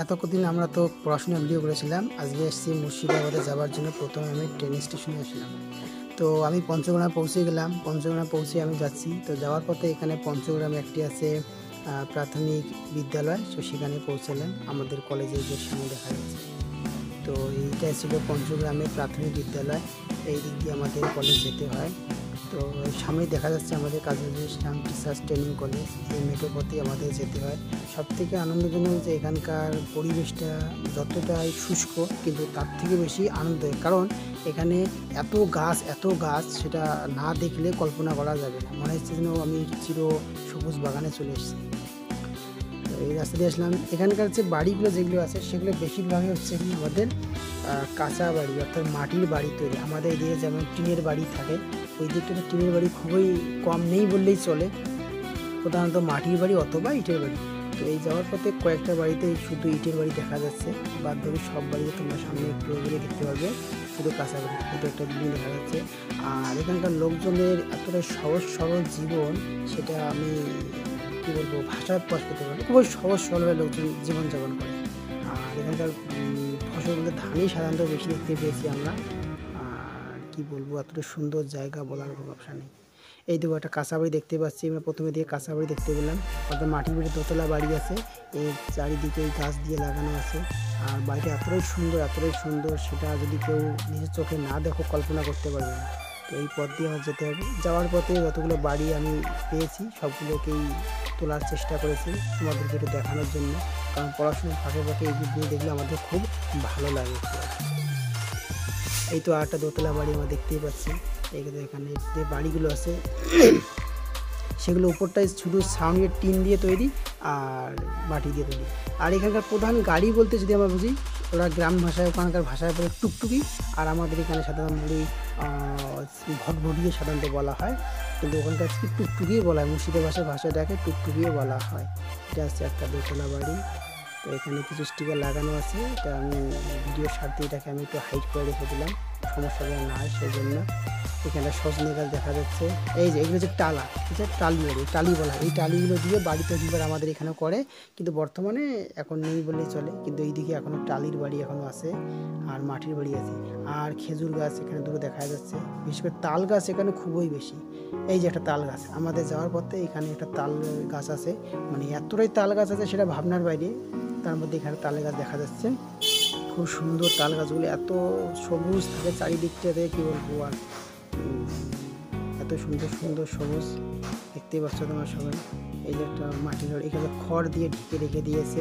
এতদিন আমরা তো পড়াশোনা ভিডিও করেছিলাম। আজকে এসেছি মুর্শিদাবাদে যাওয়ার জন্য। প্রথমে আমি ট্রেন স্টেশনে আসলাম। তো আমি পঞ্চগড়া পৌঁছে গেলাম। পঞ্চগড়া পৌঁছে আমি যাচ্ছি। তো যাওয়ার পথে এখানে পঞ্চগ্রামে একটি আছে প্রাথমিক বিদ্যালয়। তো সেখানে পৌঁছালাম। আমাদের কলেজের যে সামনে দেখা যাচ্ছে। তো এইটা ছিল পঞ্চগ্রামের প্রাথমিক বিদ্যালয়। এই দিক দিয়ে আমাদের কলেজ যেতে হয়। তো সামনে দেখা যাচ্ছে আমাদের Kazi Nazrul Islam teachers training college. এই মেঠো পথে আমাদের যেতে হয়। সবথেকে আনন্দজনক যে এখানকার পরিবেশটা যতটাই শুষ্ক, কিন্তু তার থেকে বেশি আনন্দের, কারণ এখানে এত গাছ সেটা না দেখলে কল্পনা করা যাবে না। মনে হচ্ছে যেন আমি চির সবুজ বাগানে চলে এসেছি। তো এই রাস্তা দিয়ে আসলাম। এখানকার যে বাড়িগুলো যেগুলো আছে সেগুলো বেশিরভাগই হচ্ছে কি আমাদের কাঁচা বাড়ি, অর্থাৎ মাটির বাড়ি তৈরি। আমাদের এদিকে যেমন টিনের বাড়ি থাকে, ওই দিকটাতে টিনের বাড়ি খুবই কম, নেই বললেই চলে। প্রধানত মাটির বাড়ি অথবা ইটের বাড়ি। তো এই যাওয়ার পথে কয়েকটা বাড়িতে শুধু ইটের বাড়ি দেখা যাচ্ছে, বাদ বাকি সব বাড়িতে তোমরা সামনে একটু এগিয়ে দেখতে পাবে শুধু কাঁচা বাড়ি। এটা একটা বিল্ডিং দেখা যাচ্ছে। আর এখানকার লোকজনের এতটা সহজ সরল জীবন, সেটা আমি কী বলবো, ভাষায় প্রকাশ করতে পারবো। খুবই সহজ সরলভাবে লোকজন জীবনযাপন করে। আর এখানকার ফসল বলতে ধানই সাধারণত বেশি দেখতে পেয়েছি আমরা। আর কী বলবো, এতটা সুন্দর জায়গা বলার কোনো ব্যবসা নেই। এই দেখো একটা কাঁচা বাড়ি দেখতে পাচ্ছি আমরা। প্রথমে দিয়ে কাঁচা বাড়ি দেখতে পেলাম, অর্থাৎ মাটির বাড়ি, দোতলা বাড়ি আছে। এর চারিদিকে গাছ দিয়ে লাগানো আছে। আর বাড়িটা এতটাই সুন্দর, সেটা যদি কেউ নিজের চোখে না দেখো কল্পনা করতে পারবে না। তো এই পথ দিয়ে আমার যেতে হবে। যাওয়ার পথে যতগুলো বাড়ি আমি পেয়েছি সবগুলোকেই তোলার চেষ্টা করেছি তোমাদেরকে একটু দেখানোর জন্য, কারণ পড়াশোনার ফাঁকে এই ভিডিও দেখলে আমাদের খুব ভালো লাগে। এই তো আরেকটা দোতলা বাড়ি আমরা দেখতেই পাচ্ছি। এখানে যে বাড়িগুলো আছে সেগুলো উপরটাই শুধু ছাউনির টিন দিয়ে তৈরি আর মাটি দিয়ে তৈরি। আর এখানকার প্রধান গাড়ি বলতে যদি আমরা বুঝি, ওরা গ্রাম ভাষায়, ওখানকার ভাষায় বলে টুকটুকি। আর আমাদের এখানে সাধারণত বলি ভটভটিয়ে সাধারণত বলা হয়, কিন্তু ওখানকার কি টুকটুকিয়ে বলা হয়। মুর্শিদাবাদের ভাষাটাকে টুকটুকিয়ে বলা হয়। এটা হচ্ছে একটা দোতলা বাড়ি। তো এখানে কিছু স্টিকার লাগানো আছে। এটা আমি ভিডিওর স্বার্থে এটাকে আমি একটু হাইড করে রেখে দিলাম, সমস্যা যেন না হয় সেই জন্য। এখানে সজনে গাছ দেখা যাচ্ছে। এই যে এগুলো হচ্ছে টালা, ঠিক আছে, টালি বলা হয়। এই টালিগুলো দিয়ে বাড়ি তৈরি করে আমাদের এখানে করে, কিন্তু বর্তমানে এখন নেই বললেই চলে। কিন্তু এইদিকে এখনও টালির বাড়ি এখনও আছে, আর মাটির বাড়ি আছে। আর খেজুর গাছ এখানে দুটো দেখা যাচ্ছে। বিশেষ করে তাল গাছ এখানে খুবই বেশি। এই যে একটা তাল গাছ, আমাদের যাওয়ার পথে এখানে একটা তাল গাছ আছে। মানে এতটাই তাল গাছ আছে সেটা ভাবনার বাইরে। তার মধ্যে এখানে তাল গাছ দেখা যাচ্ছে। খুব সুন্দর তাল গাছগুলো, এত সবুজ থাকে চারিদিকটাতে, কী বলবো আর, এত সুন্দর সবুজ দেখতেই পাচ্ছ তোমার সবাই। এই যে একটা মাটির ঘর, এখানে খড় দিয়ে ঢেকে রেখে দিয়েছে।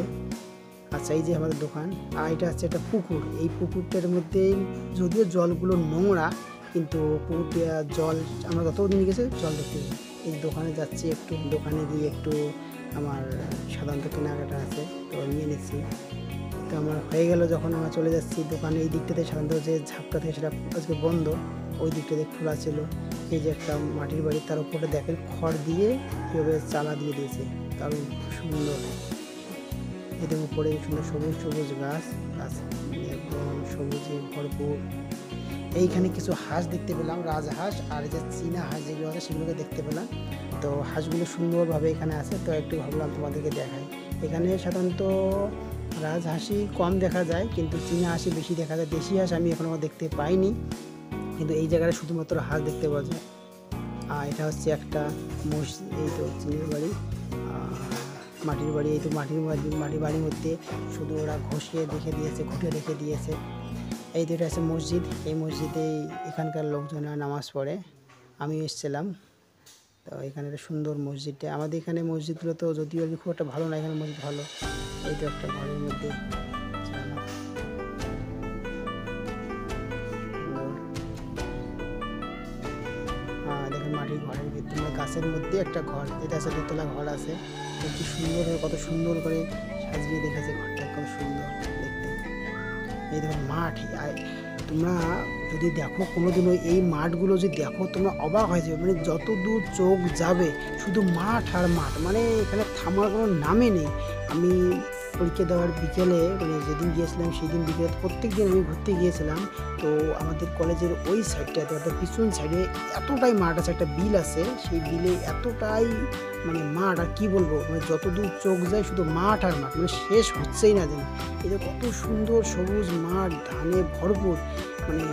আচ্ছা, এই যে আমাদের দোকান। আর এটা হচ্ছে একটা পুকুর। এই পুকুরটার মধ্যে যদিও জলগুলো নোংরা, কিন্তু পুকুরটা জল আমরা যতদিন গেছে জল দেখতে পাই। এই দোকানে যাচ্ছি, একটু দোকানে গিয়ে একটু আমার সাধারণত কেনাকাটা আছে, তো নিয়ে নিচ্ছি। তো আমার হয়ে গেল, যখন আমরা চলে যাচ্ছি দোকানে। এই দিকটাতে সাধারণত যে ঝাপটা থেকে সেটা আজকে বন্ধ, ওই দিকটাতে খোলা ছিল। এই যে একটা মাটির বাড়ি, তার উপরে দেখেন খড় দিয়ে কীভাবে চালা দিয়ে দিয়েছে, দারুণ সুন্দর। এদের উপরে সুন্দর সবুজ গাছ একদম সবুজে ভরপুর। এইখানে কিছু হাঁস দেখতে পেলাম, রাজহাঁস, আর যে চীনা হাঁস যেগুলো আছে সেগুলোকে দেখতে পেলাম। তো হাঁসগুলো সুন্দরভাবে এখানে আছে, তো একটু ভাবলাম তোমাদেরকে দেখাই। এখানে সাধারণত রাজহাঁসই কম দেখা যায়, কিন্তু চীনা হাঁসই বেশি দেখা যায়। দেশি হাঁস আমি এখনও দেখতে পাইনি, কিন্তু এই জায়গায় শুধুমাত্র হাঁস দেখতে পাওয়া যায়। আর এটা হচ্ছে একটা মসজিদ। এই তো চীনের বাড়ি, মাটির বাড়ি। এই তো মাটির বাড়ির মধ্যে শুধু ওরা ঘুটে রেখে দিয়েছে। এই দুটো আছে মসজিদ। এই মসজিদেই এখানকার লোকজনরা নামাজ পড়ে। আমি এসেছিলাম। তো এখানে একটা সুন্দর মসজিদটা, আমাদের এখানে মসজিদগুলো তো যদিও খুব একটা ভালো না, এখানে মসজিদ ভালো। এই তো একটা ঘরের মধ্যে দেখেন, মাটির ঘরের ভিতরে গাছের মধ্যে একটা ঘর। এটা আছে দোতলা ঘর আছে। কি সুন্দর, কত সুন্দর করে সাজিয়ে দেখেছে ঘরটা, কত সুন্দর দেখতে। এই দেখো মাঠ। তোমরা যদি দেখো কোনোদিনও এই মাঠগুলো যদি দেখো, তোমরা অবাক হয়ে যাবে। মানে যত দূর চোখ যাবে শুধু মাঠ আর মাঠ, মানে এখানে থামার কোনো নামে নেই। আমি পরীক্ষা দেওয়ার বিকেলে মানে যেদিন গিয়েছিলাম সেই দিন বিকেলে প্রত্যেক দিন আমি ঘুরতে গিয়েছিলাম। তো আমাদের কলেজের ওই সাইডটাতে অর্থাৎ পিছন সাইডে এতটাই মাঠ আছে, একটা বিল আছে, সেই বিলে এতটাই মানে মাঠ আর কী বলবো, মানে যতদূর চোখ যায় শুধু মাঠ আর মাঠ, মানে শেষ হচ্ছেই না যেন। এটা কত সুন্দর সবুজ মাঠ, ধানে ভরপুর, মানে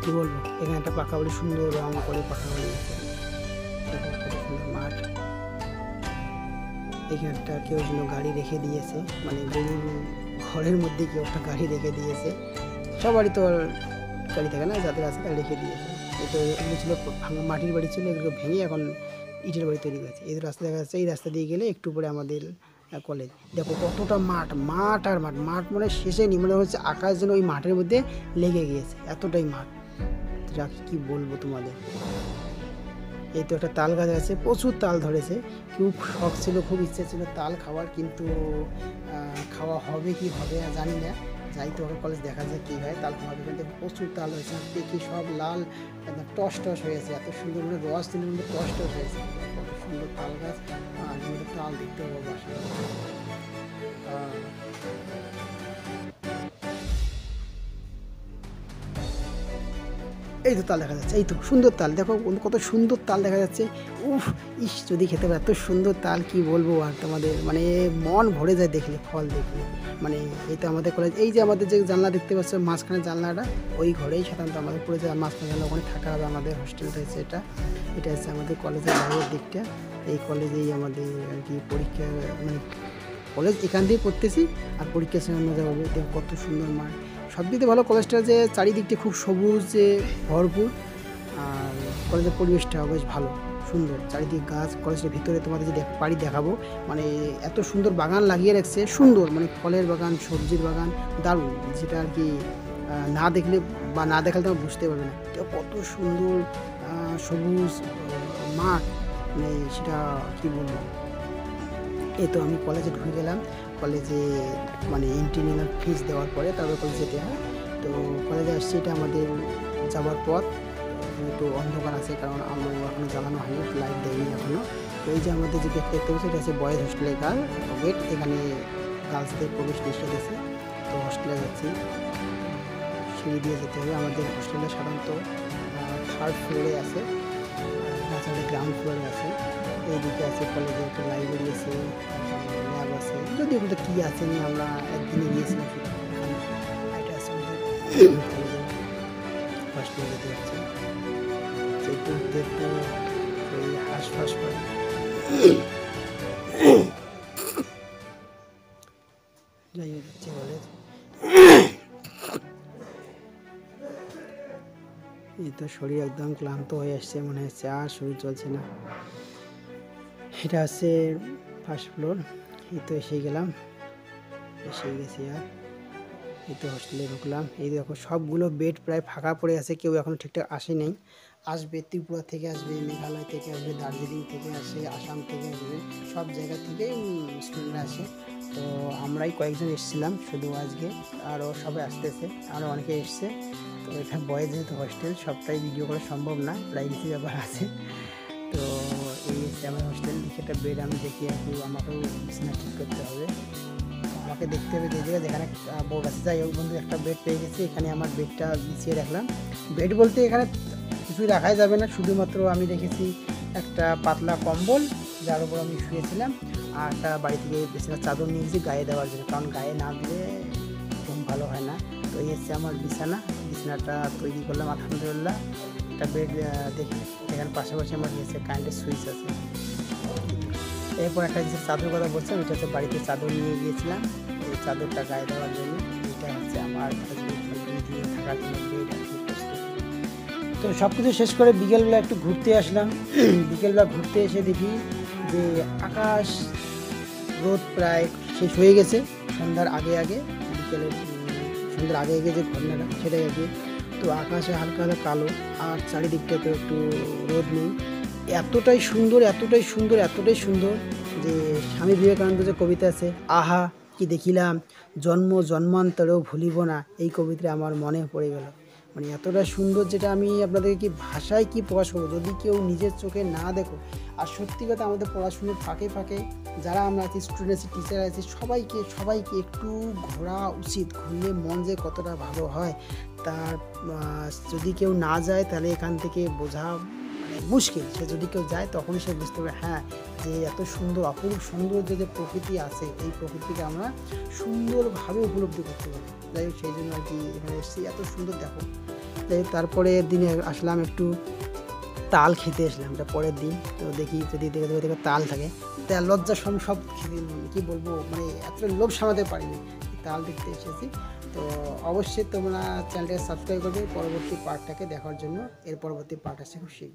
কী বলবো। এখানে একটা পাকা বাড়ি, সুন্দর রং করে পাকা বাড়ি আছে, কত সুন্দর মাঠ। এখানে একটা কেউ যেন গাড়ি রেখে দিয়েছে, মানে গরুর ঘরের মধ্যে কেউ একটা গাড়ি রেখে দিয়েছে। সবারই তো আর গাড়ি থাকে না, যাদের আছে তারা রেখে দিয়েছে। তো এগুলো ছিল ভাঙা মাটির বাড়ি ছিল, এগুলো ভেঙে এখন ইটের বাড়ি তৈরি করেছে। এই রাস্তা দেখা যাচ্ছে, এই রাস্তা দিয়ে গেলে একটু পরে আমাদের কলেজ। দেখো কতটা মাঠ, মাঠ আর মাঠ, মাঠ মানে শেষে নেই, মনে হচ্ছে আকাশ যেন ওই মাঠের মধ্যে লেগে গিয়েছে, এতটাই মাঠ। যা কি বলবো তোমাদের। এই তো একটা তাল গাছ আছে, প্রচুর তাল ধরেছে। খুব শখ ছিল, খুব ইচ্ছে ছিল তাল খাওয়ার, কিন্তু খাওয়া হবে কি হবে জানি না। যাই তো ওখানে কলেজ দেখা যায় কী হয়, তাল খাওয়াবে। কিন্তু প্রচুর তাল হয়েছে, পেকে সব লাল টস টস হয়েছে, এত সুন্দর মানে রস দিনের মধ্যে টস টস হয়েছে। কত সুন্দর তাল গাছ, আর তাল দেখতে পাবো বাসা। এই তো তাল দেখা যাচ্ছে, এই তো সুন্দর তাল, দেখো কত সুন্দর তাল দেখা যাচ্ছে। উফ, ইস যদি খেতে পারে এত সুন্দর তাল, কি বলবো আর তোমাদের, মানে মন ভরে যায় দেখলে, ফল দেখলে। মানে এই তো আমাদের কলেজ, এই যে আমাদের যে জানলা দেখতে পাচ্ছ মাঝখানে জানলাটা, ওই ঘরেই সাধারণত আমাদের পড়ে যায় মাঝখানে জানলা, ওখানে থাকা হবে। আমাদের হোস্টেল রয়েছে, এটা হচ্ছে আমাদের কলেজের বাইরের দিকটা। এই কলেজেই আমাদের আর কি পরীক্ষা, মানে কলেজ এখান দিয়ে পড়তেছি আর পরীক্ষার সময় মজা হবে। দেখো কত সুন্দর মাঠ। সব দিকে ভালো কলেজটা যে চারিদিকটা খুব সবুজ যে ভরপুর, আর কলেজের পরিবেশটা বেশ ভালো সুন্দর, চারিদিকে গাছ। কলেজের ভিতরে তোমাদের যে বাড়ি দেখাবো, মানে এত সুন্দর বাগান লাগিয়ে রাখছে, সুন্দর, মানে ফলের বাগান, সবজির বাগান, দারুণ, যেটা আর কি না দেখলে বা না দেখালে তোমরা বুঝতে পারবে না কত সুন্দর সবুজ মাঠ, মানে সেটা কী বলবো। এই তো আমি কলেজে ঢুকে গেলাম। কলেজে মানে এন্ট্রি নিলাম, ফিস দেওয়ার পরে তারপর কলেজে যেতে হয়। তো কলেজে আসছি, এটা আমাদের যাওয়ার পথ। একটু অন্ধকার আছে, কারণ আমরা এখনও জ্বালানো হয়নি, লাইট দেয়নি এখনও। তো এই যে আমাদের যে গেট দেখতে পাচ্ছি, এটা হচ্ছে বয়েজ হোস্টেলের গেট। এখানে গার্লসদের প্রবেশ নিষেধ আছে। তো হোস্টেলে যাচ্ছি, সিঁড়ি দিয়ে যেতে হবে। আমাদের হোস্টেলে সাধারণত 3rd ফ্লোরে আছে, তাছাড়া গ্রাউন্ড ফ্লোরে আছে। এইদিকে আছে কলেজে একটা লাইব্রেরি আছে, ল্যাব আছে, যদি ওগুলো কী আছে নিয়ে আমরা একদিনে গিয়েছিলাম শুধু। এটা আছে আমাদের কলেজে হোস্টেলে যেতে হচ্ছে, একটু একটু ওই হাঁসফাঁস করে। যাই হোক হচ্ছে কলেজ। এই তো শরীর একদম ক্লান্ত হয়ে আসছে, মনে হচ্ছে আর শরীর চলছে না। এটা হচ্ছে 1st ফ্লোর। এই তো এসে গেলাম, এসে গেছি। আর এই তো হোস্টেলে ঢুকলাম। এই দেখো সবগুলো বেড প্রায় ফাঁকা পড়ে আছে, কেউ এখনও ঠিকঠাক আসে নাই। আসবে, ত্রিপুরা থেকে আসবে, মেঘালয় থেকে আসবে, দার্জিলিং থেকে আসে, আসাম থেকে আসবে, সব জায়গা থেকে স্টুডেন্টরা আসে। তো আমরাই কয়েকজন এসেছিলাম শুধু আজকে, আরও সবাই আসতেছে, আরও অনেকে এসছে। তো এটা বয়েজ যেহেতু হোস্টেল, সবটাই ভিডিও করা সম্ভব না, প্রাইভেসি ব্যাপার আছে। তো এই হচ্ছে আমার হোস্টেল। দেখে একটা বেড আমি দেখি, একটু আমাকেও বিছানা ঠিক করতে হবে, আমাকে দেখতে হবে যে জায়গায় যেখানে বোর্ড আছে। যাই হোক বন্ধু, একটা বেড পেয়ে গেছি, এখানে আমার বেডটা বিছিয়ে রাখলাম। বেড বলতে এখানে কিছুই রাখাই যাবে না, শুধুমাত্র আমি রেখেছি একটা পাতলা কম্বল, যার উপর আমি শুয়েছিলাম, আর একটা বাড়ি থেকে বিছানার চাদর নিয়ে গেছি গায়ে দেওয়ার জন্য, কারণ গায়ে না দিলে ঘুম ভালো হয় না। তো এই হচ্ছে আমার বিছানাটা তৈরি করলাম আলহামদুলিল্লাহ। একটা বেড দেখি, এখানে পাশাপাশি আমার নিচে কারেন্টের সুইচ আছে। এরপর একটা যে চাদর কথা বলছিলাম, এটা হচ্ছে বাড়িতে চাদর নিয়ে গিয়েছিলাম, এই চাদরটা গায়ে দেওয়ার জন্য। এটা হচ্ছে আমার থাকার জন্য বেড আর কি প্রস্তুত। তো সব কিছু শেষ করে বিকেলবেলা একটু ঘুরতে আসলাম। বিকেলবেলা ঘুরতে এসে দেখি যে আকাশ, রোদ প্রায় শেষ হয়ে গেছে, সন্ধ্যার আগে আগে, বিকেলের সন্ধ্যার আগে আগে যে ঘটনাটা সেটাই আর কি। তো আকাশে হালকা হালকা কালো, আর চারিদিকটা তো একটু রোদ নেই। এতটাই সুন্দর, এতটাই সুন্দর, এতটাই সুন্দর যে স্বামী বিবেকানন্দ যে কবিতা আছে, আহা কি দেখিলাম, জন্ম জন্মান্তরেও ভুলিব না, এই কবিতা আমার মনে পড়ে গেল। মানে এতটা সুন্দর, যেটা আমি আপনাদেরকে কি ভাষায় কি প্রকাশ করবো যদি কেউ নিজের চোখে না দেখো। আর সত্যি কথা, আমাদের পড়াশুনোর ফাঁকে ফাঁকে যারা আমরা আছি, স্টুডেন্ট আছি, টিচার আছি, সবাইকে একটু ঘোরা উচিত। ঘুরলে মন যে কতটা ভালো হয় তার যদি কেউ না যায় তাহলে এখান থেকে বোঝা মানে মুশকিল। সে যদি কেউ যায় তখনই সে বুঝতে পারবে হ্যাঁ, যে এত সুন্দর অপরূপ সৌন্দর্য যে প্রকৃতি আছে, এই প্রকৃতিকে আমরা সুন্দরভাবে উপলব্ধি করতে পারি। যাই হোক, সেই জন্য আর কি এখানে এসেছি। এত সুন্দর দেখো। যাই হোক, তারপরে দিনে আসলাম একটু তাল খেতে আসলাম, এটা পরের দিন। তো দেখি যদি দেখে তাল থাকে, তা লজ্জা সব কী বলবো, মানে এত লোভ সামলাতে পারিনি, তাল দেখতে এসেছি। তো অবশ্যই তোমরা চ্যানেলটাকে সাবস্ক্রাইব করবে পরবর্তী পার্টটাকে দেখার জন্য। এর পরবর্তী পার্ট আসছে খুব শীঘ্র।